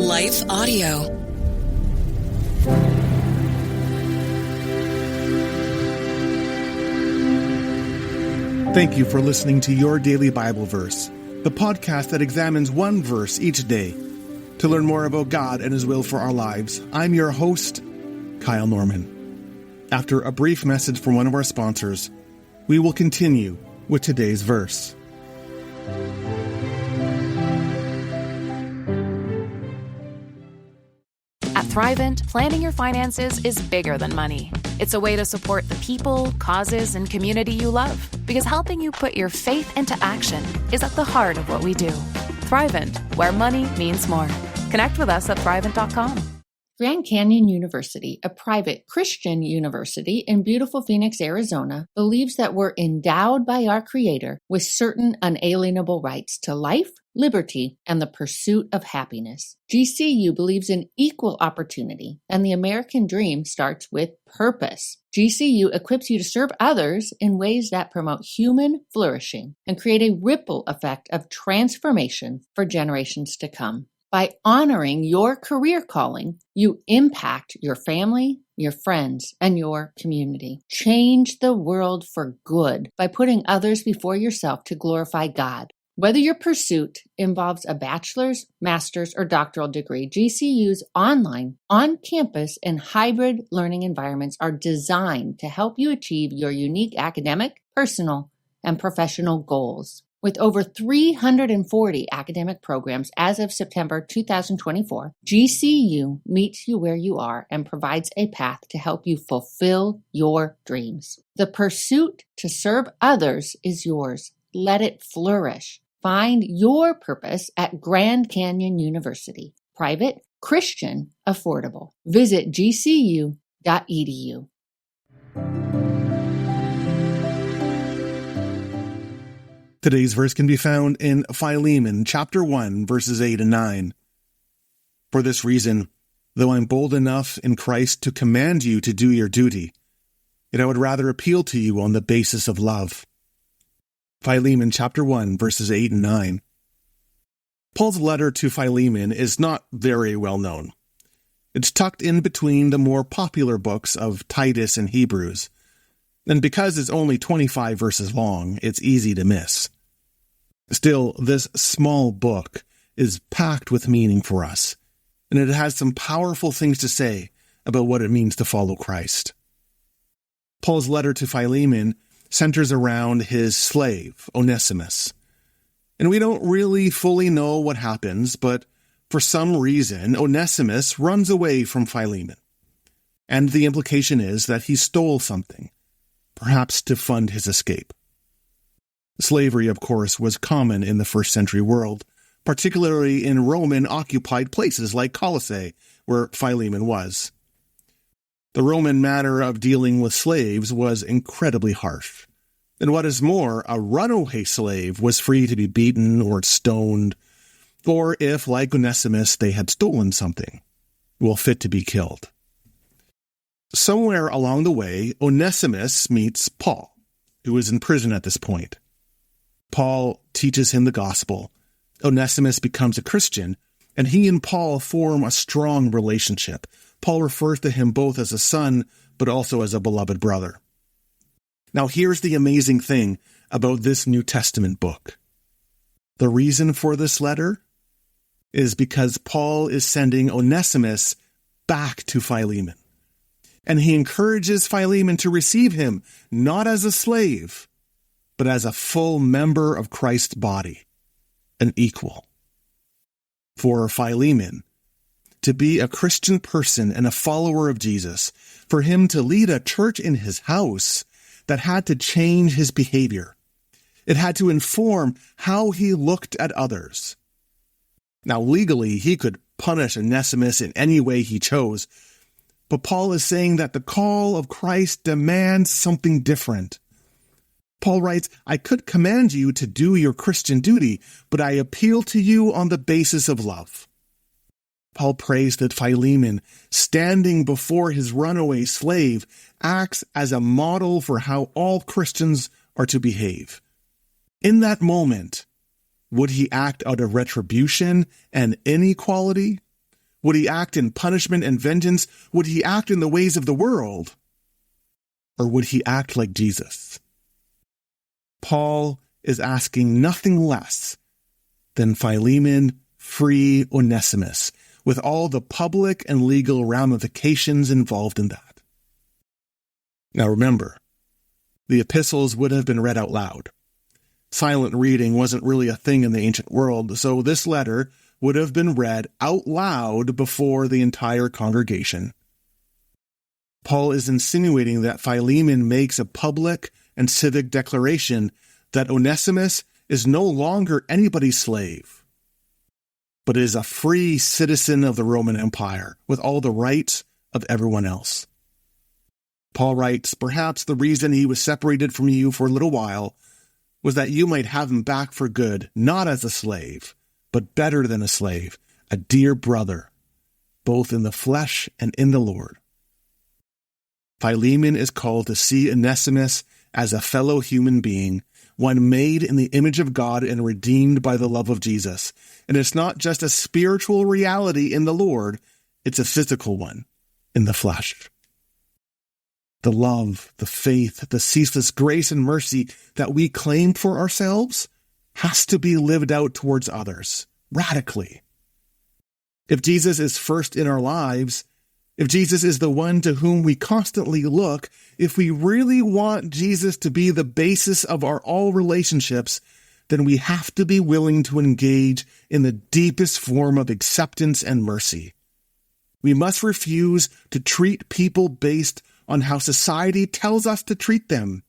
Life Audio. Thank you for listening to Your Daily Bible Verse, the podcast that examines one verse each day. To learn more about God and His will for our lives, I'm your host, Kyle Norman. After a brief message from one of our sponsors, we will continue with today's verse. At Thrivent, planning your finances is bigger than money. It's a way to support the people, causes, and community you love, because helping you put your faith into action is at the heart of what we do. Thrivent, where money means more. Connect with us at Thrivent.com. Grand Canyon University, a private Christian university in beautiful Phoenix, Arizona, believes that we're endowed by our Creator with certain unalienable rights to life, liberty, and the pursuit of happiness. GCU believes in equal opportunity, and the American dream starts with purpose. GCU equips you to serve others in ways that promote human flourishing and create a ripple effect of transformation for generations to come. By honoring your career calling, you impact your family, your friends, and your community. Change the world for good by putting others before yourself to glorify God. Whether your pursuit involves a bachelor's, master's, or doctoral degree, GCU's online, on-campus, and hybrid learning environments are designed to help you achieve your unique academic, personal, and professional goals. With over 340 academic programs as of September 2024, GCU meets you where you are and provides a path to help you fulfill your dreams. The pursuit to serve others is yours. Let it flourish. Find your purpose at Grand Canyon University. Private, Christian, affordable. Visit gcu.edu. Today's verse can be found in Philemon, chapter 1, verses 8 and 9. For this reason, though I'm bold enough in Christ to command you to do your duty, yet I would rather appeal to you on the basis of love. Philemon, chapter 1, verses 8 and 9. Paul's letter to Philemon is not very well known. It's tucked in between the more popular books of Titus and Hebrews, and because it's only 25 verses long, it's easy to miss. Still, this small book is packed with meaning for us, and it has some powerful things to say about what it means to follow Christ. Paul's letter to Philemon centers around his slave, Onesimus. And we don't really fully know what happens, but for some reason, Onesimus runs away from Philemon. And the implication is that he stole something, perhaps to fund his escape. Slavery, of course, was common in the first century world, particularly in Roman-occupied places like Colossae, where Philemon was. The Roman manner of dealing with slaves was incredibly harsh. And what is more, a runaway slave was free to be beaten or stoned, or if, like Onesimus, they had stolen something, fit to be killed. Somewhere along the way, Onesimus meets Paul, who is in prison at this point. Paul teaches him the gospel. Onesimus becomes a Christian, and he and Paul form a strong relationship. Paul refers to him both as a son, but also as a beloved brother. Now, here's the amazing thing about this New Testament book. The reason for this letter is because Paul is sending Onesimus back to Philemon. And he encourages Philemon to receive him, not as a slave, but as a full member of Christ's body, an equal. For Philemon, to be a Christian person and a follower of Jesus, for him to lead a church in his house that had to change his behavior. It had to inform how he looked at others. Now, legally, he could punish Onesimus in any way he chose, but Paul is saying that the call of Christ demands something different. Paul writes, I could command you to do your Christian duty, but I appeal to you on the basis of love. Paul prays that Philemon, standing before his runaway slave, acts as a model for how all Christians are to behave. In that moment, would he act out of retribution and inequality? Would he act in punishment and vengeance? Would he act in the ways of the world? Or would he act like Jesus? Paul is asking nothing less than Philemon free Onesimus, with all the public and legal ramifications involved in that. Now remember, the epistles would have been read out loud. Silent reading wasn't really a thing in the ancient world, so this letter would have been read out loud before the entire congregation. Paul is insinuating that Philemon makes a public and civic declaration that Onesimus is no longer anybody's slave, but is a free citizen of the Roman Empire with all the rights of everyone else. Paul writes, perhaps the reason he was separated from you for a little while was that you might have him back for good, not as a slave, but better than a slave, a dear brother, both in the flesh and in the Lord. Philemon is called to see Onesimus as a fellow human being, one made in the image of God and redeemed by the love of Jesus. And it's not just a spiritual reality in the Lord, it's a physical one in the flesh. The love, the faith, the ceaseless grace and mercy that we claim for ourselves has to be lived out towards others, radically. If Jesus is first in our lives, if Jesus is the one to whom we constantly look, if we really want Jesus to be the basis of our all relationships, then we have to be willing to engage in the deepest form of acceptance and mercy. We must refuse to treat people based on how society tells us to treat them.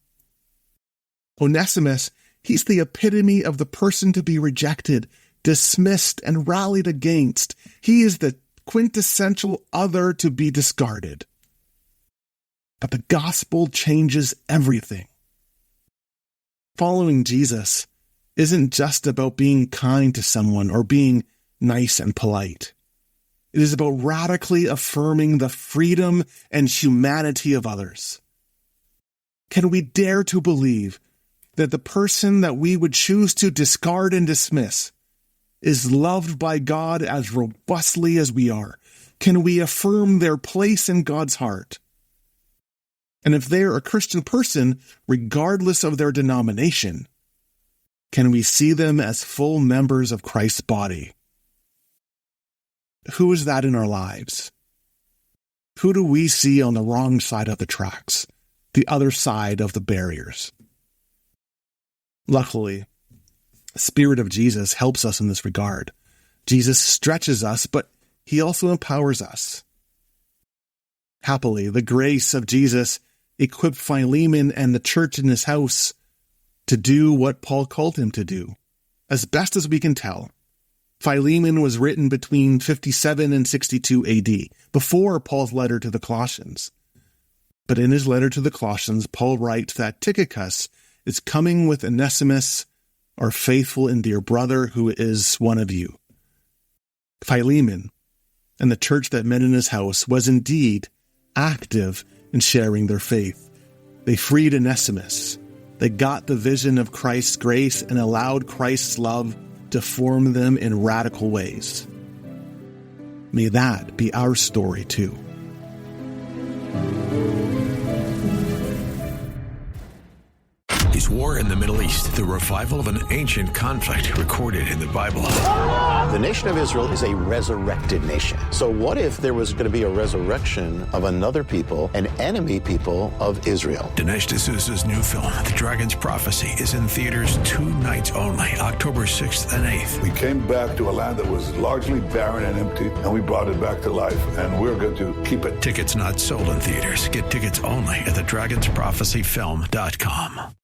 Onesimus, he's the epitome of the person to be rejected, dismissed, and rallied against. He is the quintessential other to be discarded. But the gospel changes everything. Following Jesus isn't just about being kind to someone or being nice and polite. It is about radically affirming the freedom and humanity of others. Can we dare to believe that the person that we would choose to discard and dismiss is loved by God as robustly as we are? Can we affirm their place in God's heart? And if they're a Christian person, regardless of their denomination, can we see them as full members of Christ's body? Who is that in our lives? Who do we see on the wrong side of the tracks, the other side of the barriers? Luckily, the Spirit of Jesus helps us in this regard. Jesus stretches us, but he also empowers us. Happily, the grace of Jesus equipped Philemon and the church in his house to do what Paul called him to do, as best as we can tell. Philemon was written between 57 and 62 AD, before Paul's letter to the Colossians. But in his letter to the Colossians, Paul writes that Tychicus is coming with Onesimus, our faithful and dear brother, who is one of you. Philemon and the church that met in his house was indeed active in sharing their faith. They freed Onesimus. They got the vision of Christ's grace and allowed Christ's love to form them in radical ways. May that be our story too. Is war in the Middle East the revival of an ancient conflict recorded in the Bible? The nation of Israel is a resurrected nation. So what if there was going to be a resurrection of another people, an enemy people of Israel? Dinesh D'Souza's new film, The Dragon's Prophecy, is in theaters 2 nights only, October 6th and 8th. We came back to a land that was largely barren and empty, and we brought it back to life, and we're going to keep it. Tickets not sold in theaters. Get tickets only at thedragonsprophecyfilm.com.